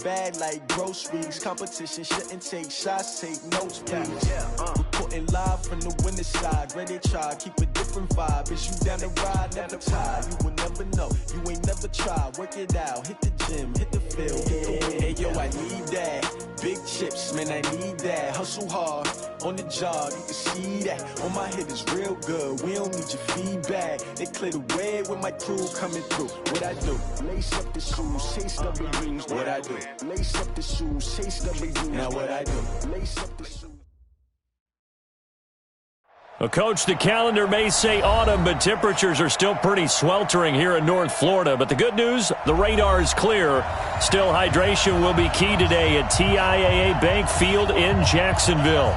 Bad like groceries, competition shouldn't take shots, take notes, please. Reporting live from the winning side, ready to try, keep a different vibe. Is you down the ride, never tired, you will never know. You ain't never tried, work it out, hit the gym, hit the field, hit the win. Hey yo, I need that. Big chips, man, I need that. Hustle hard, on the job, you can see that. On my head is real good, we don't need your feedback. They clear the way with my crew coming through. What I do? Lace up the shoes, chase W's. What I do? Lace up the shoes, chase W's. Now what I do? Lace up the shoes. Well, Coach, the calendar may say autumn, but temperatures are still pretty sweltering here in North Florida. But the good news, the radar is clear. Still, hydration will be key today at TIAA Bank Field in Jacksonville.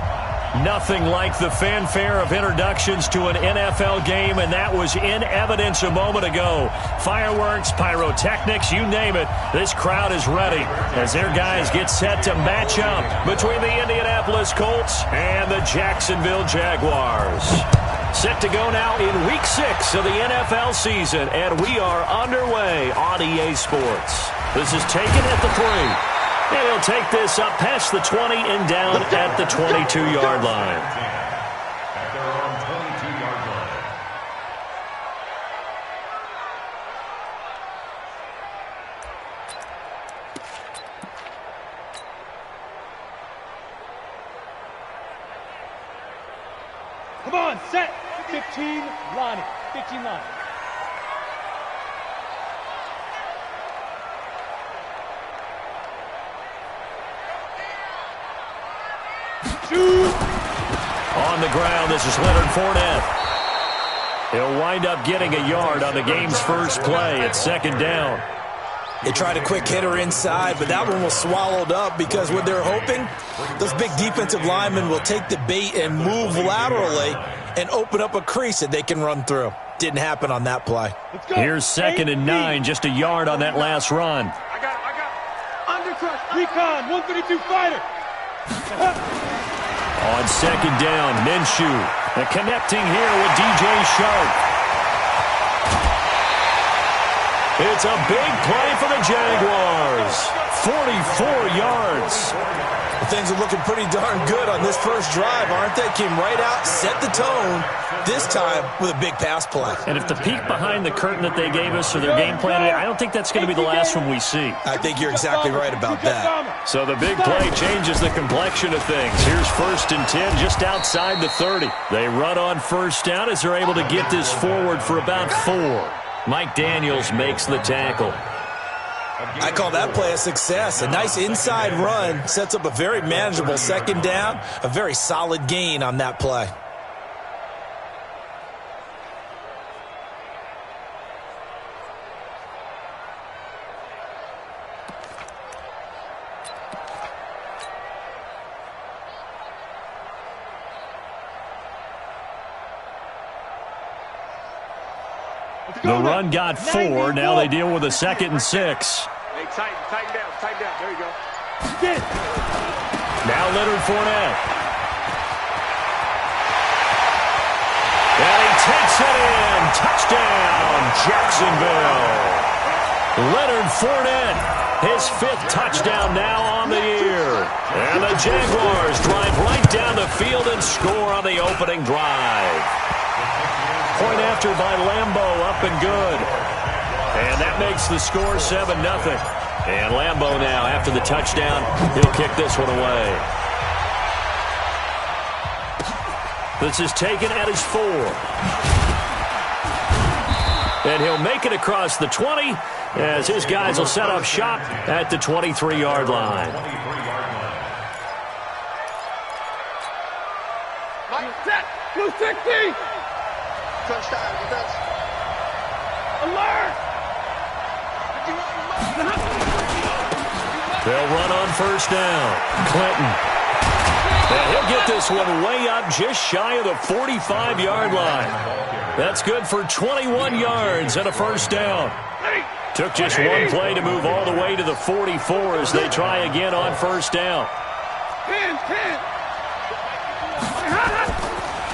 Nothing like the fanfare of introductions to an NFL game, and that was in evidence a moment ago. Fireworks, pyrotechnics, you name it. This crowd is ready as their guys get set to match up between the Indianapolis Colts and the Jacksonville Jaguars. Set to go now in Week 6 of the NFL season, and we are underway on EA Sports. This is taken at the 3. And he'll take this up past the 20 and down at the 22-yard line. At their own 22-yard line. Come on, set. 15, line it. 15 line. On the ground, this is Leonard Fournette. He'll wind up getting a yard on the game's first play. It's second down. They tried a quick hitter inside, but that one was swallowed up because what they're hoping, those big defensive linemen will take the bait and move laterally and open up a crease that they can run through. Didn't happen on that play. Here's second and 9, just a yard on that last run. I got it. Undercrush. Recon, 132 fighter. On second down, Minshew. And connecting here with DJ Shark. It's a big play for the Jaguars. 44 yards. Things are looking pretty darn good on this first drive, aren't they? Came right out, set the tone, this time with a big pass play. And if the peek behind the curtain that they gave us or their game plan, I don't think that's going to be the last one we see. I think you're exactly right about that. So the big play changes the complexion of things. Here's first and 10 just outside the 30. They run on first down as they're able to get this forward for about 4. Mike Daniels makes the tackle. I call that play a success. A nice inside run sets up a very manageable second down, a very solid gain on that play. The run got 4. Now they deal with a second and 6. Hey, tighten down. There you go. Now Leonard Fournette. And he takes it in. Touchdown, Jacksonville. Leonard Fournette, his 5th touchdown now on the year. And the Jaguars drive right down the field and score on the opening drive. Point after by Lambeau, up and good. And that makes the score 7-0. And Lambeau now, after the touchdown, he'll kick this one away. This is taken at his 4. And he'll make it across the 20 as his guys will set up shop at the 23-yard line. Set. Blue 60. Touchdown, defense. Alert. They'll run on first down. Clinton. And he'll get this one way up just shy of the 45-yard line. That's good for 21 yards and a first down. Took just one play to move all the way to the 44 as they try again on first down.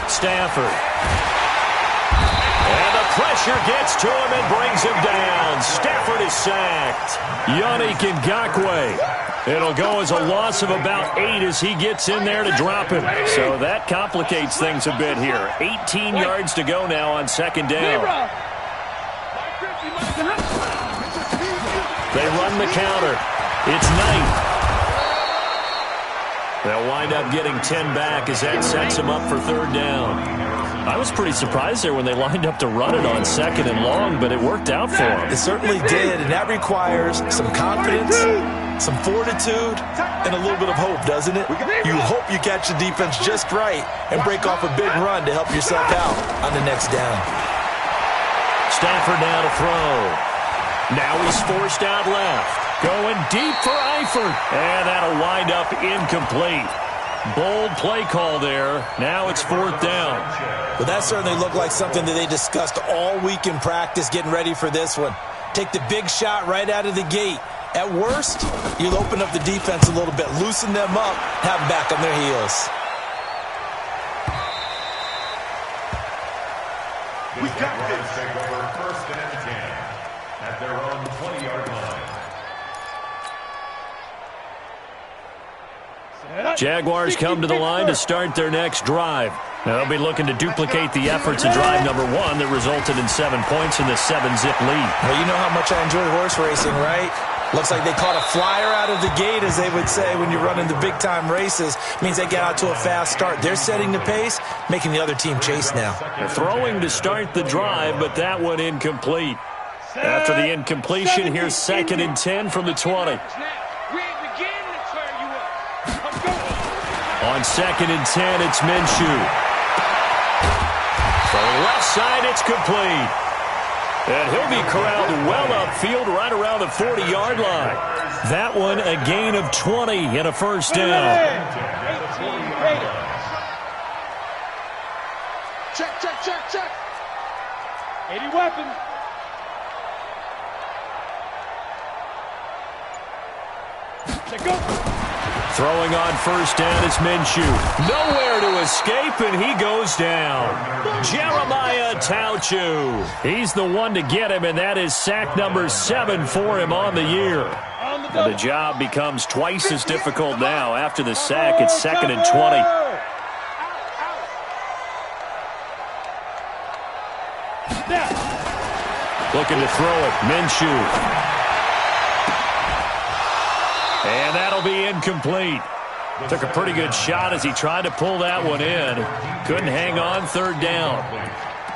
Stafford. And the pressure gets to him and brings him down. Stafford is sacked. Yannick Ngakoue. It'll go as a loss of about 8 as he gets in there to drop him. So that complicates things a bit here. 18 yards to go now on second down. They run the counter. It's Knight. They'll wind up getting 10 back as that sets them up for third down. I was pretty surprised there when they lined up to run it on second and long, but it worked out for them. It certainly did, and that requires some confidence, some fortitude, and a little bit of hope, doesn't it? You hope you catch the defense just right and break off a big run to help yourself out on the next down. Stafford now to throw. Now he's forced out left. Going deep for Eifert. And that'll wind up incomplete. Bold play call there. Now it's fourth down. Well, that certainly looked like something that they discussed all week in practice getting ready for this one. Take the big shot right out of the gate. At worst, you'll open up the defense a little bit, loosen them up, have them back on their heels. We got this. Take over first and 10 at their own 20-yard line. Jaguars come to the line to start their next drive. They'll be looking to duplicate the efforts in drive number 1 that resulted in 7 points in the 7-zip lead. Well, you know how much I enjoy horse racing, right? Looks like they caught a flyer out of the gate, as they would say when you're running the big-time races. Means they get out to a fast start. They're setting the pace, making the other team chase now. They're throwing to start the drive, but that one incomplete. After the incompletion, here's second and 10 from the 20. On second and 10, it's Minshew. From the left side, it's complete. And he'll be corralled well upfield right around the 40-yard line. That one a gain of 20 and a first down. Check. 80 weapons. Check go. Throwing on first down is Minshew. Nowhere to escape, and he goes down. Jeremiah Tauchu. He's the one to get him, and that is sack number 7 for him on the year. And the job becomes twice as difficult now. After the sack, it's second and 20. Looking to throw it. Minshew. And that'll be incomplete. Took a pretty good shot as he tried to pull that one in. Couldn't hang on, third down.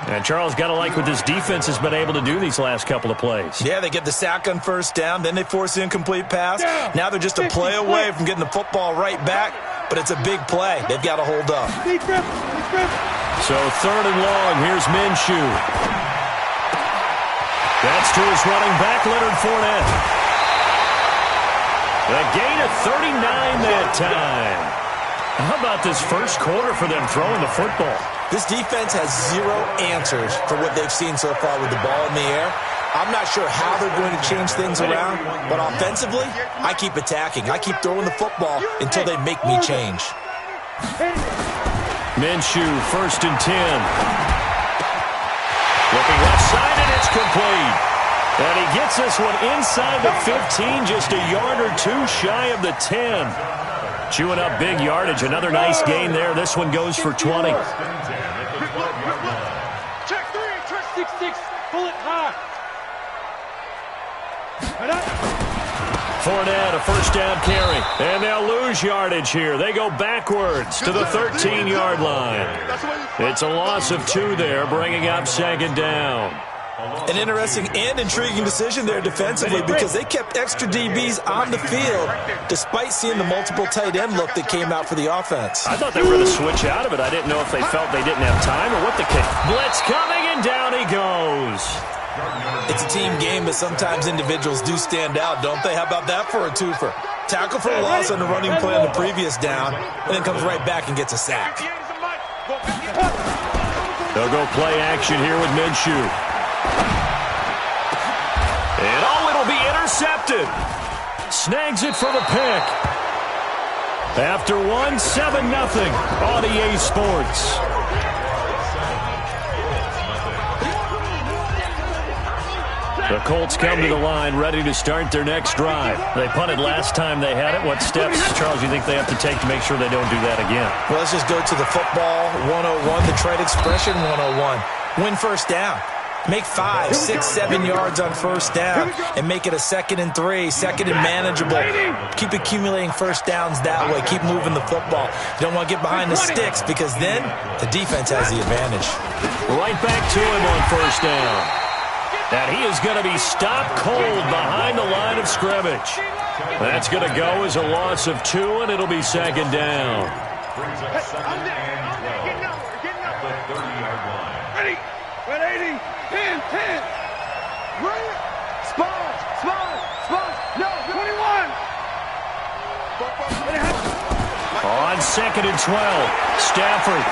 And Charles, got to like what this defense has been able to do these last couple of plays. Yeah, they get the sack on first down, then they force the incomplete pass. Now they're just a play away from getting the football right back, but it's a big play. They've got to hold up. So third and long, here's Minshew. That's to his running back, Leonard Fournette. A gain of 39 that time. How about this first quarter for them throwing the football? This defense has zero answers for what they've seen so far with the ball in the air. I'm not sure how they're going to change things around, but offensively, I keep attacking. I keep throwing the football until they make me change. Minshew, first and 10. Looking left side, and it's complete. And he gets this one inside the 15, just a yard or two shy of the 10. Chewing up big yardage. Another nice gain there. This one goes for 20. Check 3, check 6, pull it high. Fournette, a first down carry. And they'll lose yardage here. They go backwards to the 13-yard line. It's a loss of 2 there, bringing up second down. An interesting and intriguing decision there defensively because they kept extra DBs on the field despite seeing the multiple tight end look that came out for the offense. I thought they were going to switch out of it. I didn't know if they felt they didn't have time or what the case. Blitz coming, and down he goes. It's a team game, but sometimes individuals do stand out, don't they? How about that for a twofer? Tackle for a loss on the running play on the previous down, and then comes right back and gets a sack. They'll go play action here with Minshew. And it'll be intercepted. Snags it for the pick. After 1, 7-0 on EA Sports. The Colts come to the line, ready to start their next drive. They punted last time they had it. What steps, Charles, do you think they have to take to make sure they don't do that again? Well, let's just go to the football 101, the trade expression 101. Win first down. Make 5, 6, 7 yards on first down and make it a 2nd and 3, 2nd and manageable. Keep accumulating first downs that way. Keep moving the football. You don't want to get behind the sticks because then the defense has the advantage. Right back to him on first down. And he is going to be stopped cold behind the line of scrimmage. That's going to go as a loss of 2, and it'll be 2nd down. Brings up 2nd and 12 at the 30-yard line. Ready? 180. 10. Right. Spot. No, 21. On 2nd and 12, Stafford.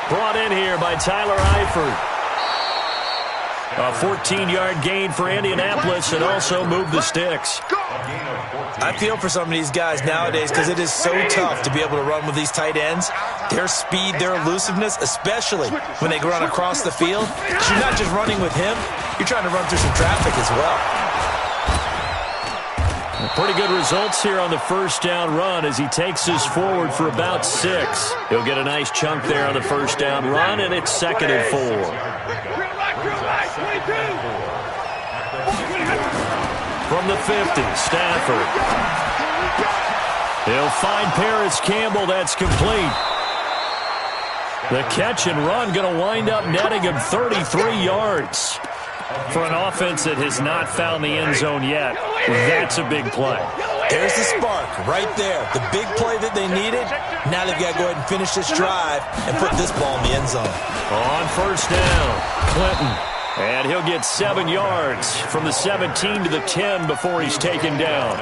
Brought in here by Tyler Eifert. A 14-yard gain for Indianapolis and also moved the sticks. I feel for some of these guys nowadays because it is so tough to be able to run with these tight ends. Their speed, their elusiveness, especially when they run across the field. You're not just running with him, you're trying to run through some traffic as well. Pretty good results here on the first down run as he takes us forward for about 6. He'll get a nice chunk there on the first down run, and it's 2nd and 4. From the 50, Stafford. He'll find Paris Campbell. That's complete. The catch and run going to wind up netting him 33 yards. For an offense that has not found the end zone yet, that's a big play. There's the spark right there. The big play that they needed. Now they've got to go ahead and finish this drive and put this ball in the end zone. On first down, Clinton. And he'll get 7 yards from the 17 to the 10 before he's taken down.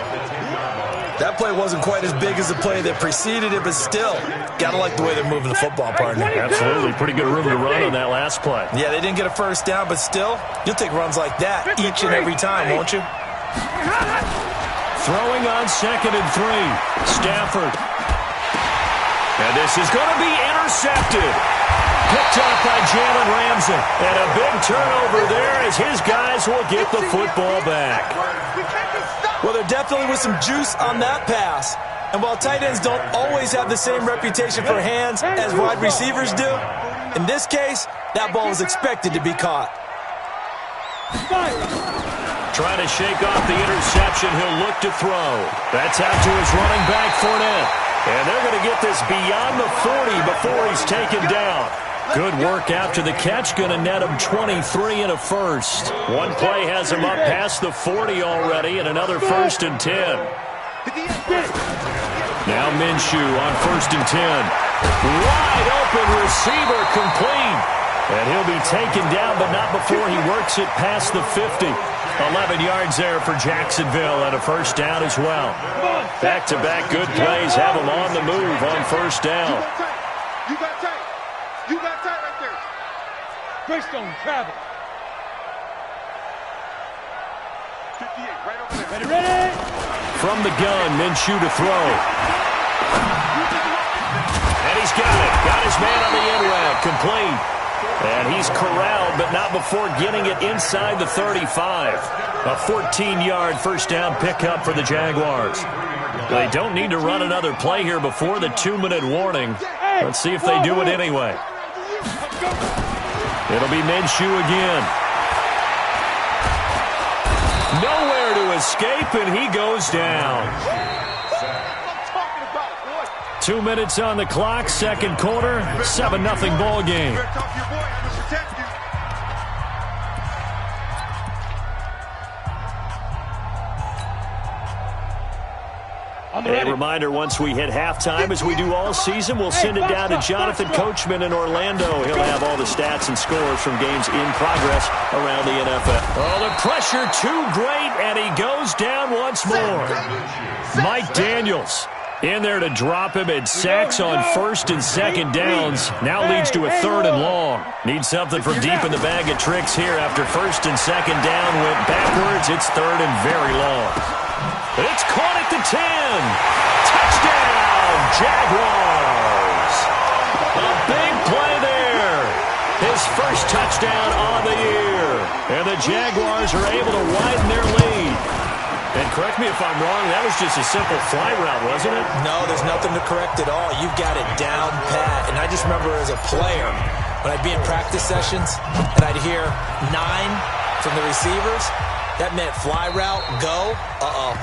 That play wasn't quite as big as the play that preceded it, but still, got to like the way they're moving the football, partner. Absolutely. Pretty good room to run on that last play. Yeah, they didn't get a first down, but still, you'll take runs like that each and every time, won't you? Throwing on 2nd and 3. Stafford. And this is going to be intercepted. Picked up by Jalen Ramsey. And a big turnover there as his guys will get the football back. Well, there definitely was some juice on that pass. And while tight ends don't always have the same reputation for hands as wide receivers do, in this case, that ball was expected to be caught. Trying to shake off the interception. He'll look to throw. That's out to his running back, Fournette. And they're going to get this beyond the 40 before he's taken down. Good work after the catch. Going to net him 23 and a first. One play has him up past the 40 already, and another 1st and 10. Now Minshew on 1st and 10. Wide open receiver complete. And he'll be taken down, but not before he works it past the 50. 11 yards there for Jacksonville and a first down as well. Back-to-back good plays have him on the move on first down. You got tight. You got tight right there. Greystone, travel. 58, right over there. Ready? From the gun, Minshew to throw. And he's got it. Got his man on the end route. Complete. And he's corralled, but not before getting it inside the 35. A 14-yard first down pickup for the Jaguars. They don't need to run another play here before the 2-minute warning. Let's see if they do it anyway. It'll be Minshew again. Nowhere to escape, and he goes down. 2 minutes on the clock, second quarter, 7-0 ball game. A reminder, once we hit halftime, as we do all season, we'll send it down to Jonathan Coachman in Orlando. He'll have all the stats and scores from games in progress around the NFL. Oh, the pressure too great, and he goes down once more. Mike Daniels in there to drop him, and sacks on 1st and 2nd downs. Now leads to a 3rd and long. Needs something from deep in the bag of tricks here after 1st and 2nd down went backwards. It's 3rd and very long. It's caught at the 10. Touchdown, Jaguars. A big play there. His first touchdown on the year. And the Jaguars are able to widen their lead. And correct me if I'm wrong, that was just a simple fly route, wasn't it? No, there's nothing to correct at all. You've got it down pat. And I just remember as a player, when I'd be in practice sessions and I'd hear 9 from the receivers, that meant fly route, go,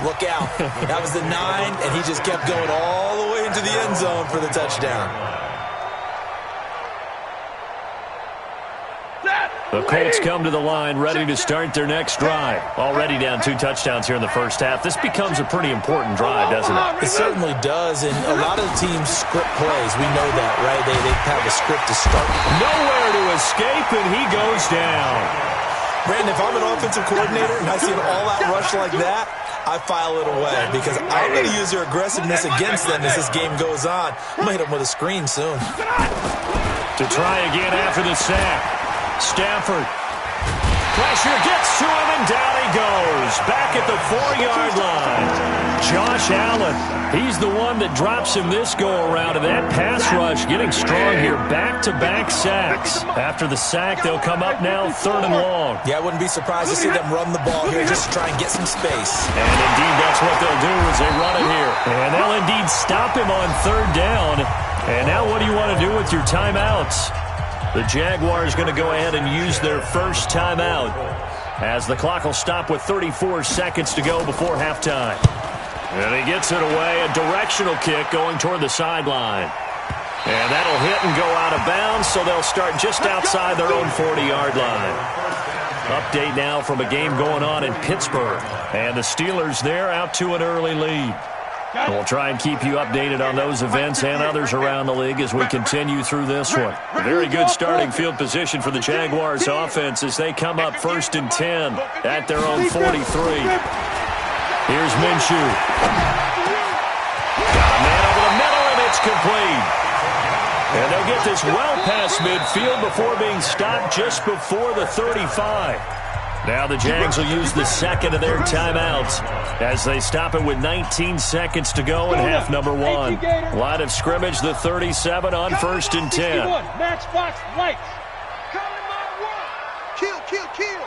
look out. That was the 9, and he just kept going all the way into the end zone for the touchdown. The Colts come to the line ready to start their next drive. Already down 2 touchdowns here in the first half. This becomes a pretty important drive, doesn't it? It certainly does, and a lot of the teams script plays. We know that, right? They have a script to start. Nowhere to escape, and he goes down. Brandon, if I'm an offensive coordinator and I see an all-out rush like that, I file it away because I'm going to use their aggressiveness against them as this game goes on. I'm going to hit them with a screen soon. To try again after the sack. Stafford. Pressure gets to him, and down he goes. Back at the 4-yard line. Josh Allen, he's the one that drops him this go-around, and that pass rush getting strong here. Back-to-back sacks. After the sack, they'll come up now 3rd and long. Yeah, I wouldn't be surprised to see them run the ball here just to try and get some space. And indeed, that's what they'll do as they run it here. And they'll indeed stop him on 3rd down. And now what do you want to do with your timeouts? The Jaguars going to go ahead and use their first timeout as the clock will stop with 34 seconds to go before halftime. And he gets it away, a directional kick going toward the sideline. And that'll hit and go out of bounds, so they'll start just outside their own 40-yard line. Update now from a game going on in Pittsburgh. And the Steelers there out to an early lead. We'll try and keep you updated on those events and others around the league as we continue through this one. A very good starting field position for the Jaguars offense as they come up 1st and 10 at their own 43. Here's Minshew. Got a man over the middle, and it's complete. And they'll get this well past midfield before being stopped just before the 35. Now the Jags will use the second of their timeouts as they stop it with 19 seconds to go in half number 1. Line of scrimmage, the 37 on 1st and 10. Matchbox lights. Kill, kill, kill.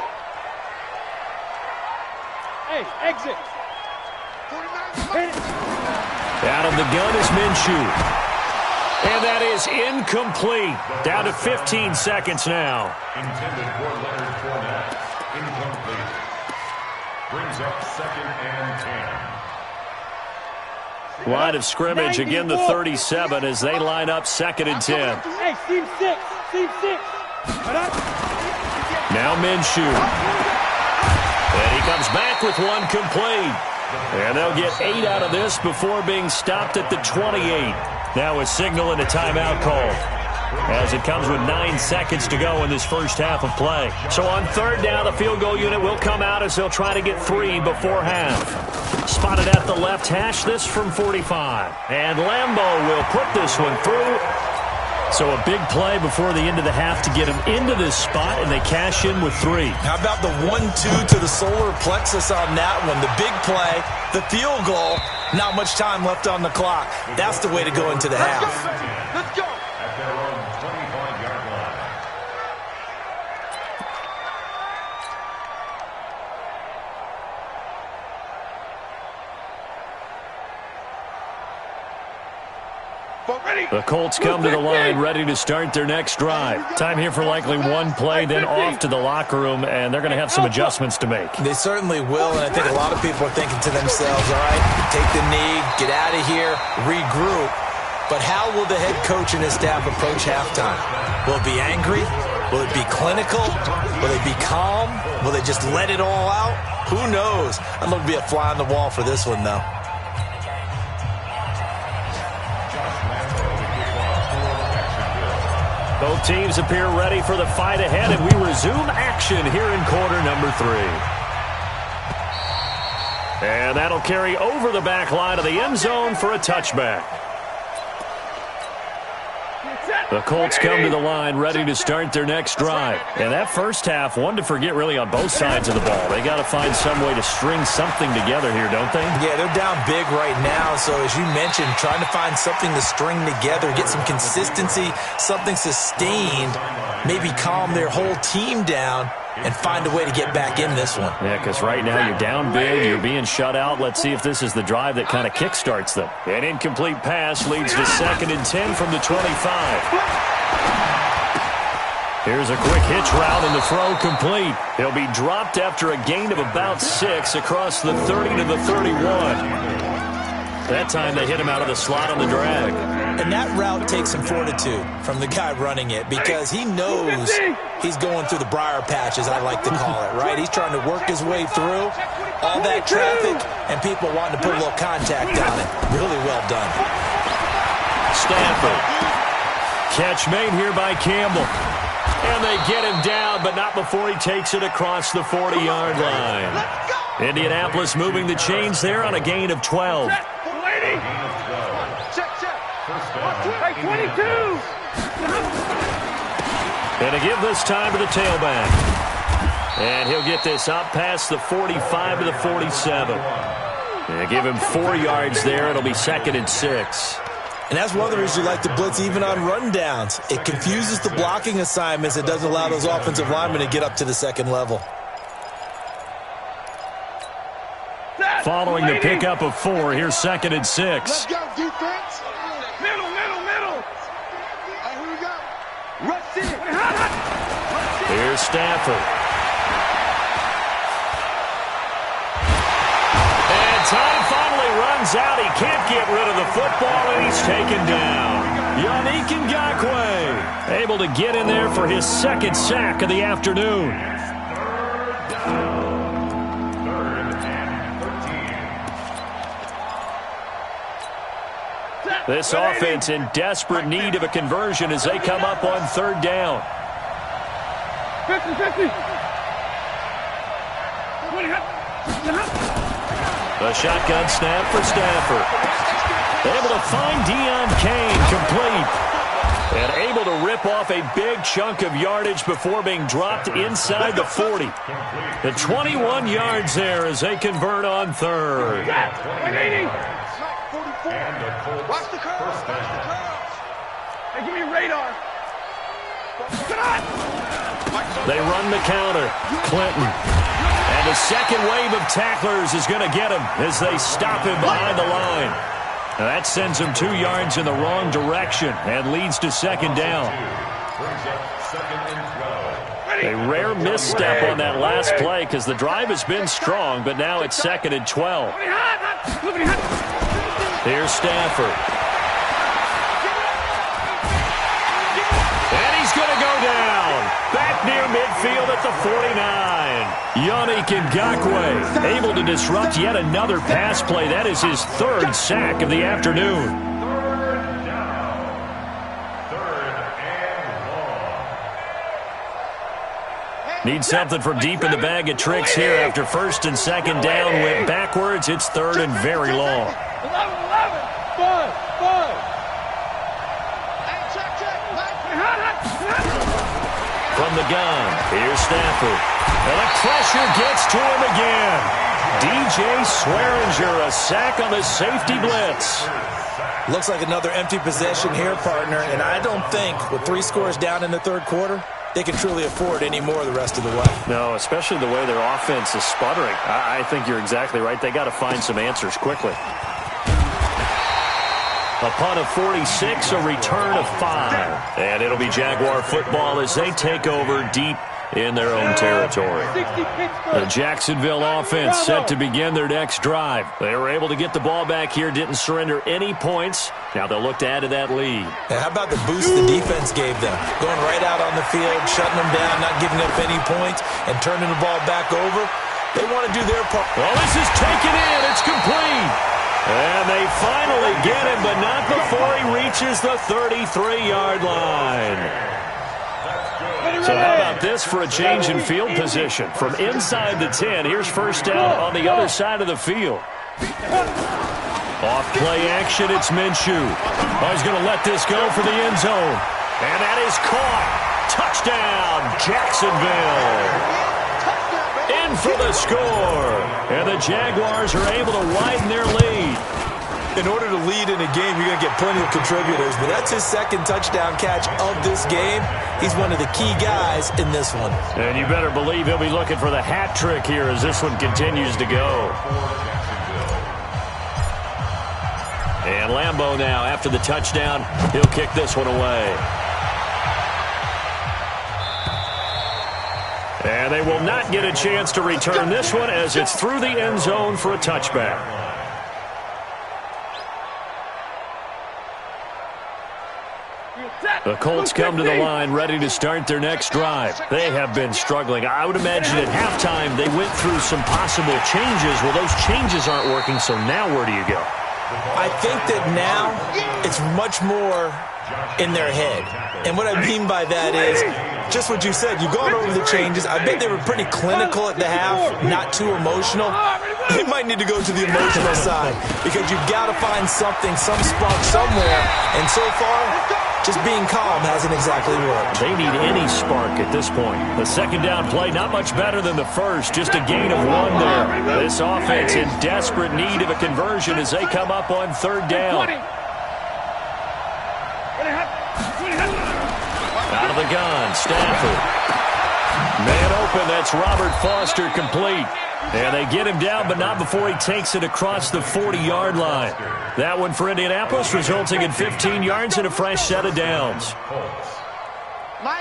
Hey, exit. Out of the gun is Minshew. And that is incomplete. Down to 15 seconds now. Intended for Leonard Fournette. Incomplete. Brings up 2nd and 10. Line of scrimmage, again the 37 as they line up 2nd and 10. Hey, seam 6. Seam 6. Now Minshew. And he comes back with one complete. And they'll get 8 out of this before being stopped at the 28. Now a signal and a timeout call as it comes with 9 seconds to go in this first half of play. So on 3rd down, the field goal unit will come out as they'll try to get 3 before half. Spotted at the left hash, this from 45. And Lambeau will put this one through. So a big play before the end of the half to get them into this spot, and they cash in with 3. How about the 1-2 to the solar plexus on that one? The big play, the field goal, not much time left on the clock. That's the way to go into the half. Let's go. At their own 25-yard line. The Colts come to the line ready to start their next drive. Time here for likely one play, then off to the locker room, and they're going to have some adjustments to make. They certainly will, and I think a lot of people are thinking to themselves, all right, take the knee, get out of here, regroup. But how will the head coach and his staff approach halftime? Will it be angry? Will it be clinical? Will they be calm? Will they just let it all out? Who knows? I'd love to be a fly on the wall for this one, though. Both teams appear ready for the fight ahead, and we resume action here in quarter number 3. And that'll carry over the back line of the end zone for a touchback. The Colts come to the line ready to start their next drive. And that first half, one to forget really on both sides of the ball. They got to find some way to string something together here, don't they? Yeah, they're down big right now. So as you mentioned, trying to find something to string together, get some consistency, something sustained, maybe calm their whole team down and find a way to get back in this one. Yeah, because right now you're down big, you're being shut out. Let's see if this is the drive that kind of kickstarts them. An incomplete pass leads to 2nd and 10 from the 25. Here's a quick hitch route, and the throw complete. He'll be dropped after a gain of about 6 across the 30 to the 31. That time they hit him out of the slot on the drag. And that route takes some fortitude from the guy running it because he knows he's going through the briar patch, as I like to call it, right? He's trying to work his way through all that traffic and people wanting to put a little contact on it. Really well done. Stafford. Catch made here by Campbell. And they get him down, but not before he takes it across the 40-yard line. Indianapolis moving the chains there on a gain of 12. Hey, 22! And to give this time to the tailback. And he'll get this up past the 45 to the 47. And give him 4 yards there. It'll be 2nd and 6. And that's one of the reasons you like to blitz even on rundowns. It confuses the blocking assignments. It doesn't allow those offensive linemen to get up to the second level. Following the pickup of 4, here's 2nd and 6. Let's go, defense. Middle. Hey, here we go. Rush in. Here's Stafford. And time finally runs out. He can't get rid of the football, and he's taken down. Yannick Ngakoue able to get in there for his 2nd sack of the afternoon. This offense in desperate need of a conversion as they come up on 3rd down. 50. A shotgun snap for Stafford. Able to find Deion Kane complete. And able to rip off a big chunk of yardage before being dropped inside the 40. The 21 yards there as they convert on 3rd. Watch the curls. Hey, give me radar. They run the counter. Clinton. And the second wave of tacklers is going to get him as they stop him behind the line. Now that sends him 2 yards in the wrong direction and leads to 2nd down. A rare misstep on that last play because the drive has been strong, but now it's 2nd and 12. Here's Stafford. And he's going to go down. Back near midfield at the 49. Yannick Ngakoue able to disrupt yet another pass play. That is his 3rd sack of the afternoon. Need something from deep in the bag of tricks here after 1st and 2nd down went backwards. It's 3rd and very long. 5. From the gun, here's Stafford. And the pressure gets to him again. DJ Swearinger, a sack on the safety blitz. Looks like another empty possession here, partner, and I don't think with 3 scores down in the 3rd quarter, they can truly afford any more the rest of the way. No, especially the way their offense is sputtering. I think you're exactly right. They got to find some answers quickly. A punt of 46, a return of 5. And it'll be Jaguar football as they take over deep in their own territory. The Jacksonville offense set to begin their next drive. They were able to get the ball back here, didn't surrender any points. Now they'll look to add to that lead. And how about the boost the defense gave them? Going right out on the field, shutting them down, not giving up any points, and turning the ball back over. They want to do their part. Well, this is taken in. It's complete. And they finally get him, but not before he reaches the 33-yard line. So how about this for a change in field position? From inside the 10, here's 1st down on the other side of the field. Off play action, it's Minshew. Oh, he's going to let this go for the end zone. And that is caught. Touchdown, Jacksonville. In for the score. And the Jaguars are able to widen their lead. in order to lead in a game, you're going to get plenty of contributors, but that's his second touchdown catch of this game. He's one of the key guys in this one. And you better believe he'll be looking for the hat trick here as this one continues to go. And Lambeau now, after the touchdown, he'll kick this one away. And they will not get a chance to return this one as it's through the end zone for a touchback. The Colts come to the line ready to start their next drive. They have been struggling. I would imagine at halftime they went through some possible changes. Well, those changes aren't working, so now where do you go? I think that now it's much more in their head. And what I mean by that is just what you said. You've gone over the changes. I bet they were pretty clinical at the half, not too emotional. You might need to go to the emotional side because you've got to find something, some spark somewhere. And so far, just being calm hasn't exactly worked. They need any spark at this point. The second down play, not much better than the first. Just a gain of 1 there. This offense in desperate need of a conversion as they come up on third down. Out of the gun, Stafford. Man open, that's Robert Foster complete. And they get him down, but not before he takes it across the 40-yard line. That one for Indianapolis, resulting in 15 yards and a fresh set of downs.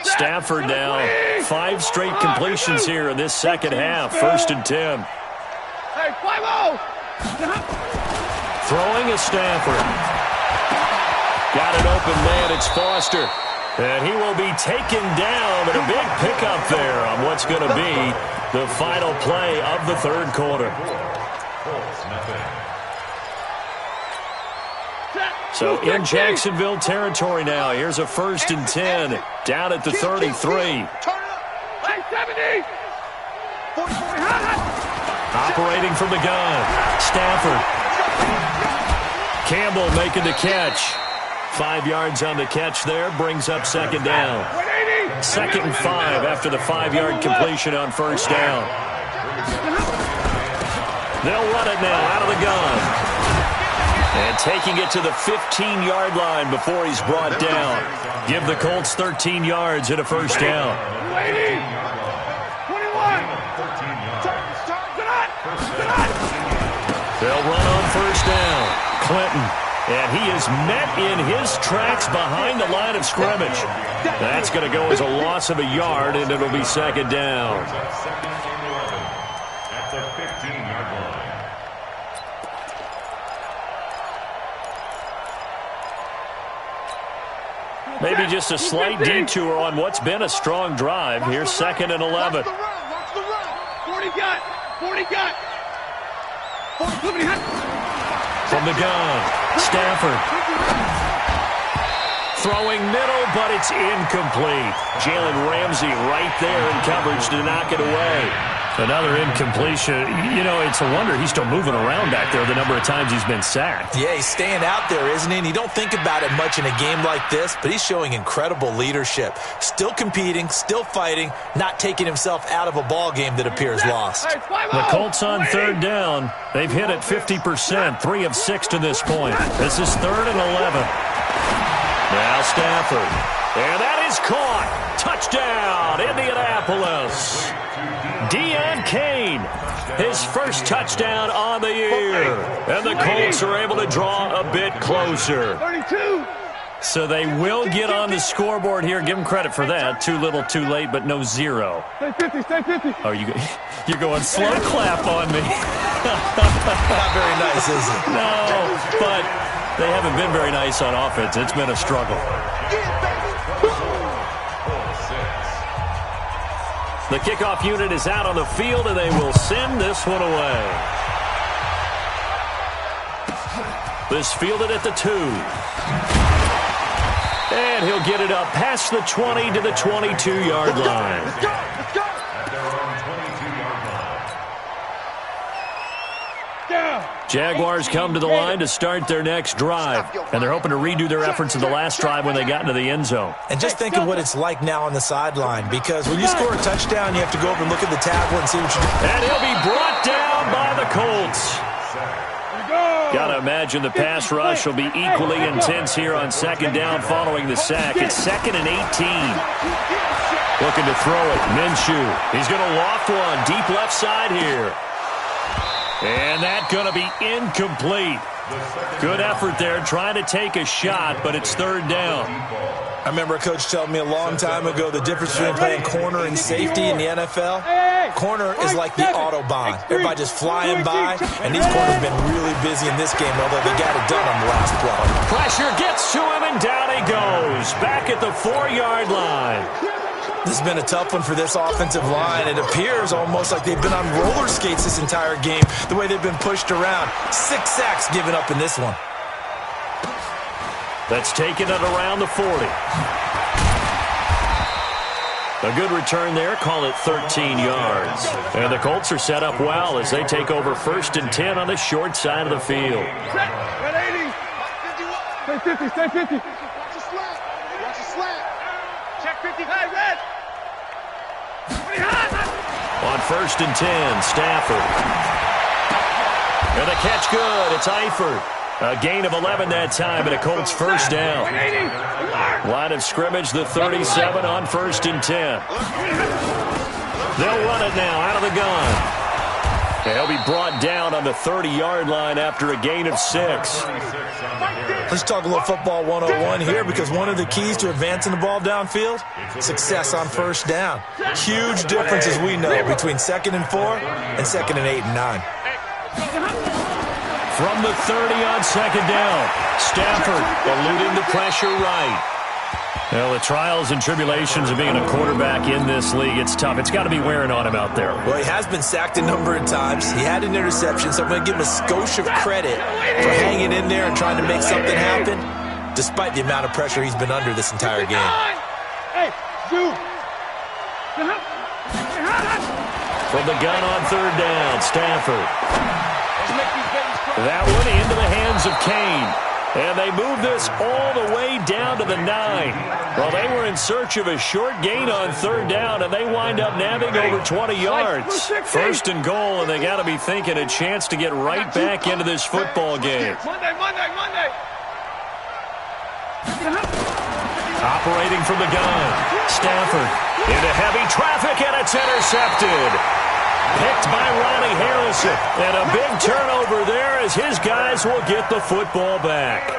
Stafford now, 5 straight completions here in this second half. 1st and 10. Throwing is Stafford. Got an open man, it's Foster. And he will be taken down, but a big pickup there on what's going to be the final play of the third quarter. So in Jacksonville territory now. Here's a 1st and 10 down at the 33. Operating from the gun. Stafford. Campbell making the catch. 5 yards on the catch there, brings up second down. 2nd and 5 after the 5-yard completion on first down. They'll run it now out of the gun. And taking it to the 15-yard line before he's brought down. Give the Colts 13 yards and a first down. They'll run on first down. Clinton. And he is met in his tracks behind the line of scrimmage. That's going to go as a loss of a yard, and it'll be second down. At the 15-yard line. Maybe just a slight detour on what's been a strong drive. Here's 2nd and 11. 40 got. From the gun, Stafford. Throwing middle, but it's incomplete. Jalen Ramsey right there in coverage to knock it away. Another incompletion. You know, it's a wonder he's still moving around back there the number of times he's been sacked. Yeah, he's staying out there, isn't he? And you don't think about it much in a game like this, but he's showing incredible leadership. Still competing, still fighting, not taking himself out of a ball game that appears lost. The Colts on third down. They've hit it 50%, 3 of 6 to this point. This is 3rd and 11. Now Stafford. And that is caught. Touchdown, Indianapolis. Deion Kane, his first touchdown on the year. And the Colts are able to draw a bit closer. 32. So they will get on the scoreboard here. Give them credit for that. Too little, too late, but no 0. Stay 50, stay 50. Oh, you're going slow clap on me. Not very nice, is it? No, but they haven't been very nice on offense. It's been a struggle. The kickoff unit is out on the field, and they will send this one away. This fielded at the 2. And he'll get it up past the 20 to the 22-yard line. Let's go. At their own 22-yard line. Down. Jaguars come to the line to start their next drive, and they're hoping to redo their efforts in the last drive when they got into the end zone. And just think of what it's like now on the sideline, because when you score a touchdown, you have to go over and look at the tablet and see what you do. And he'll be brought down by the Colts. Gotta imagine the pass rush will be equally intense here on second down following the sack. It's 2nd and 18. Looking to throw it. Minshew. He's going to loft one deep left side here. And that's going to be incomplete. Good effort there trying to take a shot, but it's 3rd down. I remember a coach telling me a long time ago the difference between playing corner and safety in the NFL. Corner is like the Autobahn. Everybody just flying by, and these corners have been really busy in this game, although they got it done on the last play. Pressure gets to him, and down he goes. Back at the 4-yard line. This has been a tough one for this offensive line. It appears almost like they've been on roller skates this entire game, the way they've been pushed around. 6 sacks given up in this one. That's taken it around the 40. A good return there. Call it 13 yards. And the Colts are set up well as they take over 1st and 10 on the short side of the field. Stay 50, stay 50. Watch your slant. Watch your slant. Check 50, high, red. On 1st and 10, Stafford. And the catch good. It's Eifert. A gain of 11 that time, and a Colts 1st down. Line of scrimmage, the 37 on 1st and 10. They'll run it now out of the gun. And he'll be brought down on the 30-yard line after a gain of 6. Let's talk a little football 101 here, because one of the keys to advancing the ball downfield, success on 1st down. Huge difference, as we know, between 2nd and 4 and 2nd and 8 and 9. From the 30 on 2nd down, Stafford eluding the pressure right. Well, the trials and tribulations of being a quarterback in this league, it's tough. It's got to be wearing on him out there. Well, he has been sacked a number of times. He had an interception, so I'm going to give him a skosh of credit for hanging in there and trying to make something happen, despite the amount of pressure he's been under this entire game. Hey, Zoo. From the gun on 3rd down, Stafford. That one into the hands of Kane. And they move this all the way down to the 9. Well, they were in search of a short gain on 3rd down, and they wind up nabbing over 20 yards. 1st and goal, and they got to be thinking a chance to get right back into this football game. Monday. Operating from the gun, Stafford into heavy traffic, and it's intercepted. Picked by Ronnie Harrison. And a big turnover there as his guys will get the football back.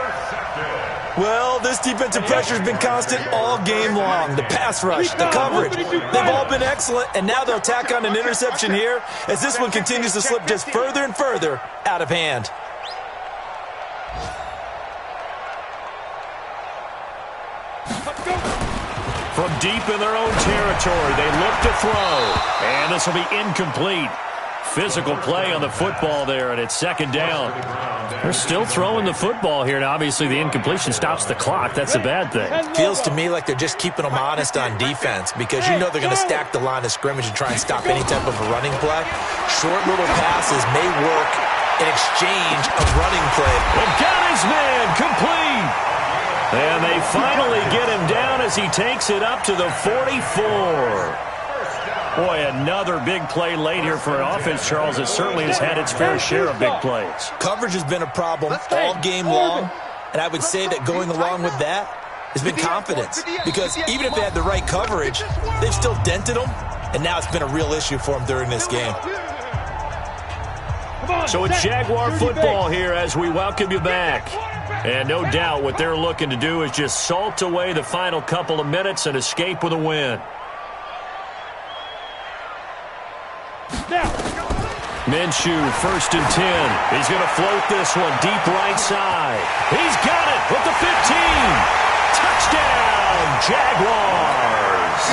Well, this defensive pressure has been constant all game long. The pass rush, the coverage, they've all been excellent, and now they'll tack on an interception here as this one continues to slip just further and further out of hand. From deep in their own territory, they look to throw. And this will be incomplete. Physical play on the football there, and it's 2nd down. They're still throwing the football here, and obviously the incompletion stops the clock. That's a bad thing. Feels to me like they're just keeping them honest on defense, because you know they're going to stack the line of scrimmage and try and stop any type of a running play. Short little passes may work in exchange of running play. And got his man complete. And they finally get him down as he takes it up to the 44. Boy, another big play late here for an offense, Charles, that certainly has had its fair share of big plays. Coverage has been a problem all game long, and I would say that going along with that has been confidence, because even if they had the right coverage, they've still dented them, and now it's been a real issue for them during this game. So it's Jaguar football here as we welcome you back. And no doubt what they're looking to do is just salt away the final couple of minutes and escape with a win. Minshew, 1st and 10. He's going to float this one deep right side. He's got it with the 15. Touchdown, Jaguars.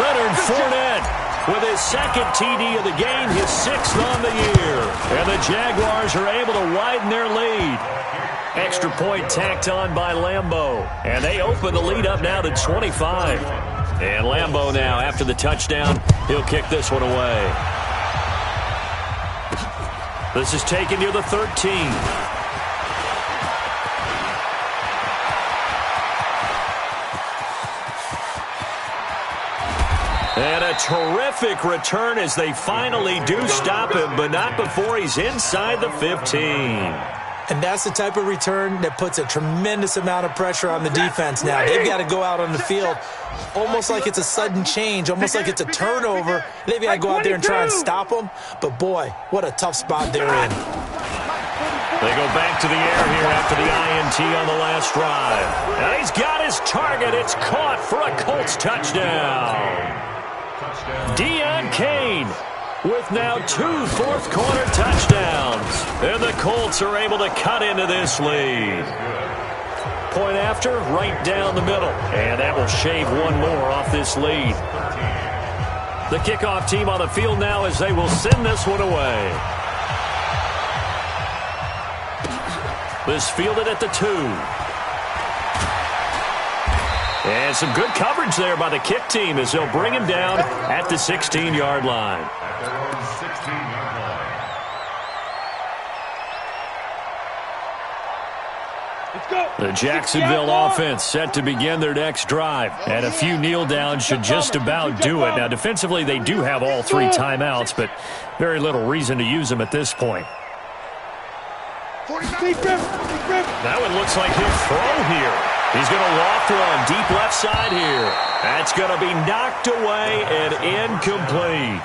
Leonard Fournette with his 2nd TD of the game, his 6th on the year. And the Jaguars are able to widen their lead. Extra point tacked on by Lambeau. And they open the lead up now to 25. And Lambeau now, after the touchdown, he'll kick this one away. This is taken near the 13. And a terrific return as they finally do stop him, but not before he's inside the 15. And that's the type of return that puts a tremendous amount of pressure on the defense now. They've got to go out on the field almost like it's a sudden change, almost like it's a turnover. They've got to go out there and try and stop them. But, boy, what a tough spot they're in. They go back to the air here after the INT on the last drive. And he's got his target. It's caught for a Colts touchdown. Deon Cain with now 2 fourth-quarter touchdowns. And the Colts are able to cut into this lead. Point after, right down the middle. And that will shave one more off this lead. The kickoff team on the field now as they will send this one away. This fielded at the 2. And some good coverage there by the kick team as they'll bring him down at the 16-yard line. At their own 16-yard line. Let's go. The Jacksonville offense set to begin their next drive. And a few kneel downs should just about do it. Now, defensively, they do have all 3 timeouts, but very little reason to use them at this point. That one looks like he'll throw here. He's going to walk one deep left side here. That's going to be knocked away and incomplete.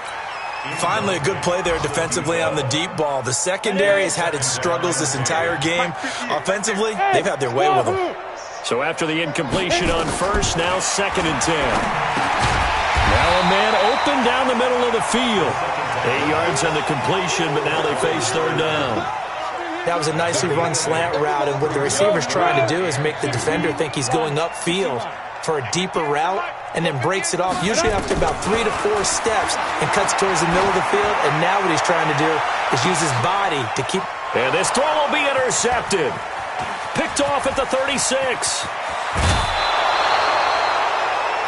Finally, a good play there defensively on the deep ball. The secondary has had its struggles this entire game. Offensively, they've had their way with them. So after the incompletion on first, now 2nd and 10. Now a man open down the middle of the field. 8 yards on the completion, but now they face 3rd down. That was a nicely run slant route, and what the receiver's trying to do is make the defender think he's going upfield for a deeper route, and then breaks it off, usually after about 3 to 4 steps, and cuts towards the middle of the field. And now what he's trying to do is use his body to keep. And this throw will be intercepted. Picked off at the 36.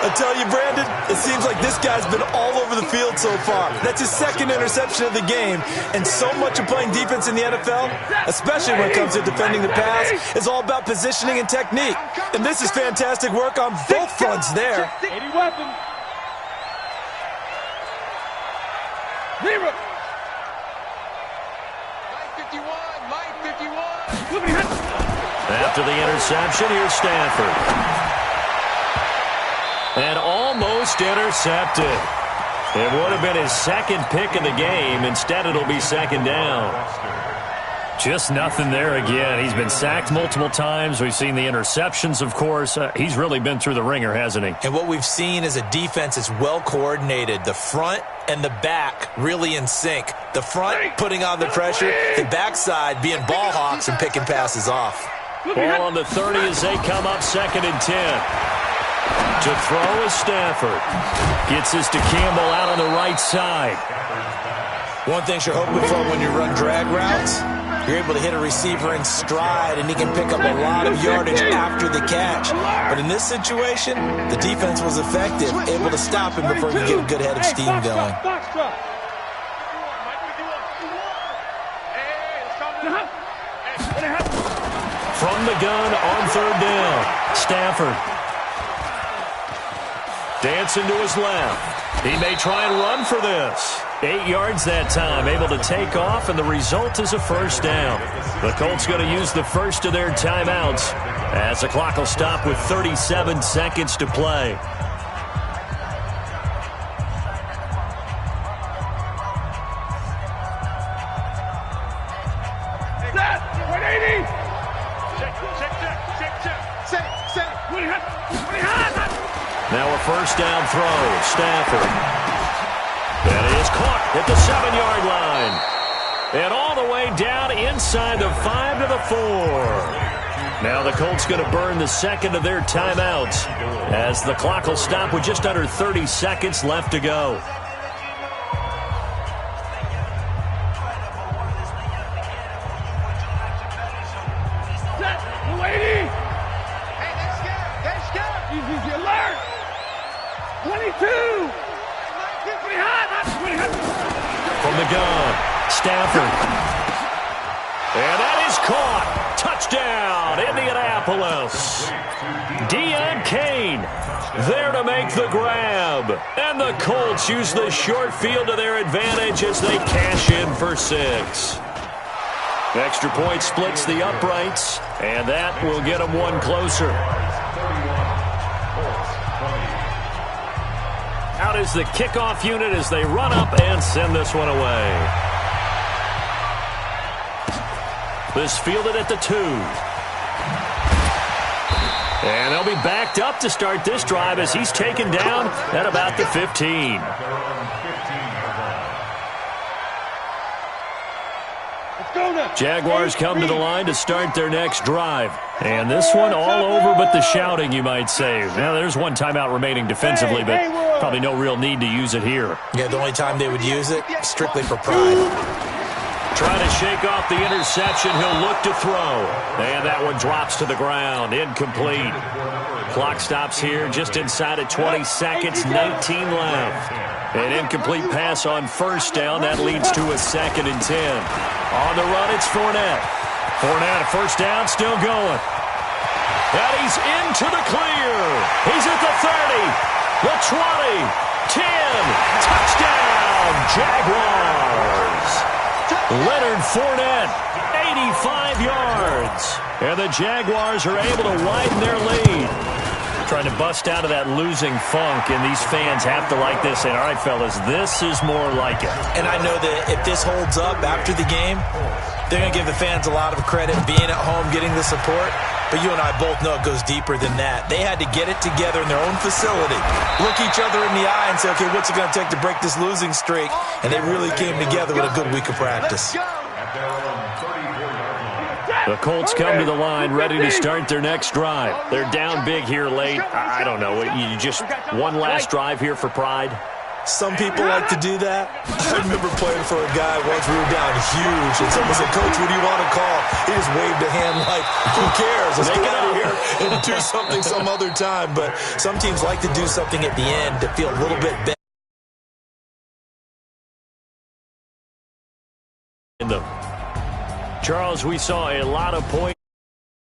I tell you, Brandon, it seems like this guy's been all over the field so far. That's his 2nd interception of the game. And so much of playing defense in the NFL, especially when it comes to defending the pass, is all about positioning and technique. And this is fantastic work on both fronts there. 80 weapons. 0. Mike 51. After the interception, here's Stanford. And almost intercepted. It would have been his 2nd pick in the game. Instead, it'll be 2nd down. Just nothing there again. He's been sacked multiple times. We've seen the interceptions, of course. He's really been through the ringer, hasn't he? And what we've seen is a defense that's well coordinated. The front and the back really in sync. The front putting on the pressure. The backside being ball hawks and picking passes off. Ball on the 30 as they come up 2nd and 10. To throw is Stafford. Gets this to Campbell out on the right side. One thing you're hoping for when you run drag routes, you're able to hit a receiver in stride, and he can pick up a lot of yardage after the catch. But in this situation, the defense was effective, able to stop him before he could get a good head of steam going. From the gun on 3rd down, Stafford. Dancing to his left. He may try and run for this. 8 yards that time, able to take off, and the result is a 1st down. The Colts going to use the first of their timeouts as the clock will stop with 37 seconds to play. Now a 1st down throw, Stafford. That is caught at the 7-yard line. And all the way down inside the 5 to the 4. Now the Colts going to burn the 2nd of their timeouts as the clock will stop with just under 30 seconds left to go. From the gun, Stafford. And that is caught. Touchdown, Indianapolis. Deon Cain there to make the grab. And the Colts use the short field to their advantage as they cash in for 6. Extra point splits the uprights, and that will get them one closer. Out is the kickoff unit as they run up and send this one away. This fielded at the 2. And they'll be backed up to start this drive as he's taken down at about the 15. Jaguars come to the line to start their next drive. And this one all over but the shouting, you might say. Now, there's one timeout remaining defensively, but probably no real need to use it here. Yeah, the only time they would use it, strictly for pride. Trying to shake off the interception. He'll look to throw. And that one drops to the ground. Incomplete. Clock stops here just inside of 20 seconds. 19 left. An incomplete pass on first down. That leads to a 2nd and 10. On the run, it's Fournette. Fournette, first down, still going. And he's into the clear. He's at the 30, the 20, 10. Touchdown, Jaguars. Leonard Fournette, 85 yards. And the Jaguars are able to widen their lead. Trying to bust out of that losing funk, and these fans have to like this. And, all right, fellas, this is more like it. And I know that if this holds up after the game, they're going to give the fans a lot of credit being at home, getting the support. But you and I both know it goes deeper than that. They had to get it together in their own facility, look each other in the eye and say, okay, what's it going to take to break this losing streak? And they really came together with a good week of practice. The Colts come to the line ready to start their next drive. They're down big here late. I don't know. You just one last drive here for pride? Some people like to do that. I remember playing for a guy once. We were down huge, and someone said, Coach, what do you want to call? He just waved a hand like, who cares? Let's get out of here and do something some other time. But some teams like to do something at the end to feel a little bit better. Charles, we saw a lot of points.